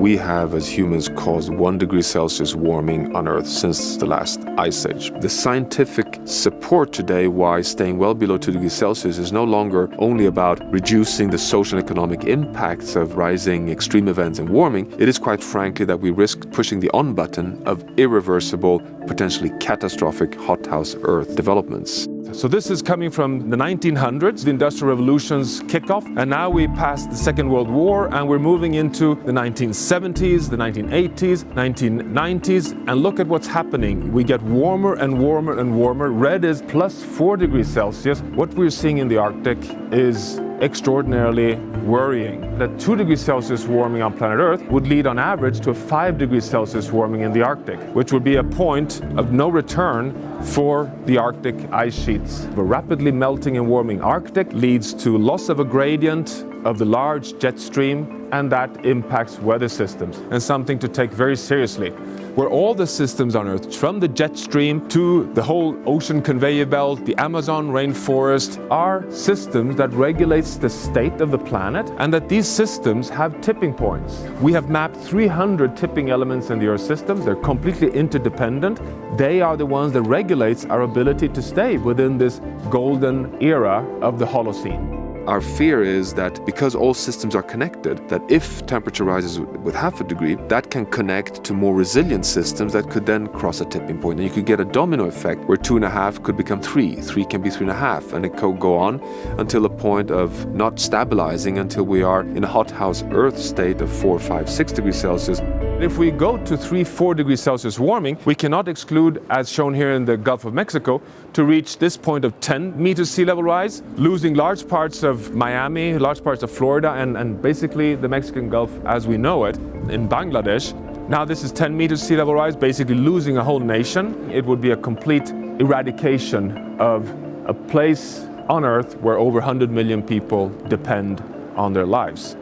we have as humans caused 1 degree Celsius warming on Earth since the last ice age. The scientific support today why staying well below 2 degrees Celsius is no longer only about reducing the social and economic impacts of rising extreme events and warming. It is quite frankly that we risk pushing the on button of irreversible, potentially catastrophic hothouse Earth developments. So this is coming from the 1900s, the Industrial Revolution's kickoff, and now we passed the Second World War and we're moving into the 1970s, the 1980s, 1990s, and look at what's happening. We get warmer and warmer and warmer. Red is plus 4 degrees Celsius. What we're seeing in the Arctic is extraordinarily worrying. That 2 degrees Celsius warming on planet Earth would lead on average to a 5 degrees Celsius warming in the Arctic, which would be a point of no return for the Arctic ice sheets. The rapidly melting and warming Arctic leads to loss of a gradient of the large jet stream, and that impacts weather systems, and something to take very seriously. Where all the systems on Earth, from the jet stream to the whole ocean conveyor belt, the Amazon rainforest, are systems that regulates the state of the planet, and that these systems have tipping points. We have mapped 300 tipping elements in the Earth system. They're completely interdependent. They are the ones that regulates our ability to stay within this golden era of the Holocene. Our fear is that because all systems are connected, that if temperature rises with 0.5 degree, that can connect to more resilient systems that could then cross a tipping point. And you could get a domino effect where 2.5 could become 3 can be 3.5, and it could go on until a point of not stabilizing until we are in a hothouse Earth state of 4, 5, 6 degrees Celsius. If we go to 3, 4 degrees Celsius warming, we cannot exclude, as shown here in the Gulf of Mexico, to reach this point of 10 meters sea level rise, losing large parts of Miami, large parts of Florida, and basically the Mexican Gulf as we know it. In Bangladesh, now this is 10 meters sea level rise, basically losing a whole nation. It would be a complete eradication of a place on Earth where over 100 million people depend on their lives.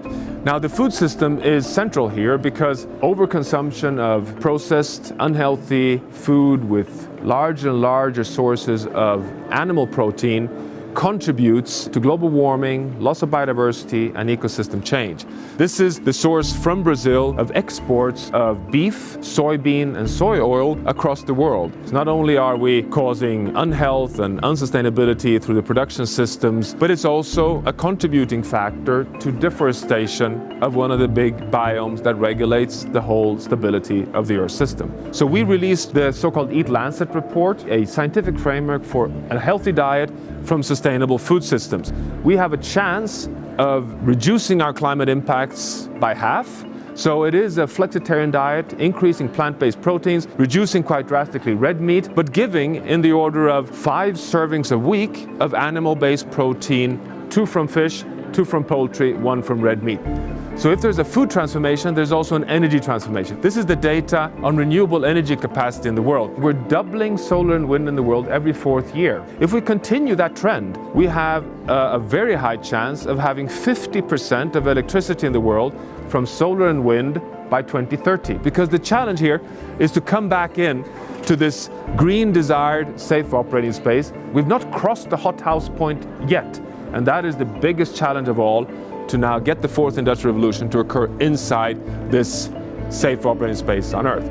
Now the food system is central here because overconsumption of processed, unhealthy food with larger and larger sources of animal protein contributes to global warming, loss of biodiversity, and ecosystem change. This is the source from Brazil of exports of beef, soybean, and soy oil across the world. So not only are we causing unhealth and unsustainability through the production systems, but it's also a contributing factor to deforestation of one of the big biomes that regulates the whole stability of the Earth system. So we released the so-called Eat Lancet report, a scientific framework for a healthy diet from sustainable food systems. We have a chance of reducing our climate impacts by half. So it is a flexitarian diet, increasing plant-based proteins, reducing quite drastically red meat, but giving in the order of 5 servings a week of animal-based protein, 2 from fish, 2 from poultry, 1 from red meat. So if there's a food transformation, there's also an energy transformation. This is the data on renewable energy capacity in the world. We're doubling solar and wind in the world every 4th year. If we continue that trend, we have a very high chance of having 50% of electricity in the world from solar and wind by 2030. Because the challenge here is to come back in to this green desired safe operating space. We've not crossed the hothouse point yet. And that is the biggest challenge of all, to now get the 4th industrial revolution to occur inside this safe operating space on Earth.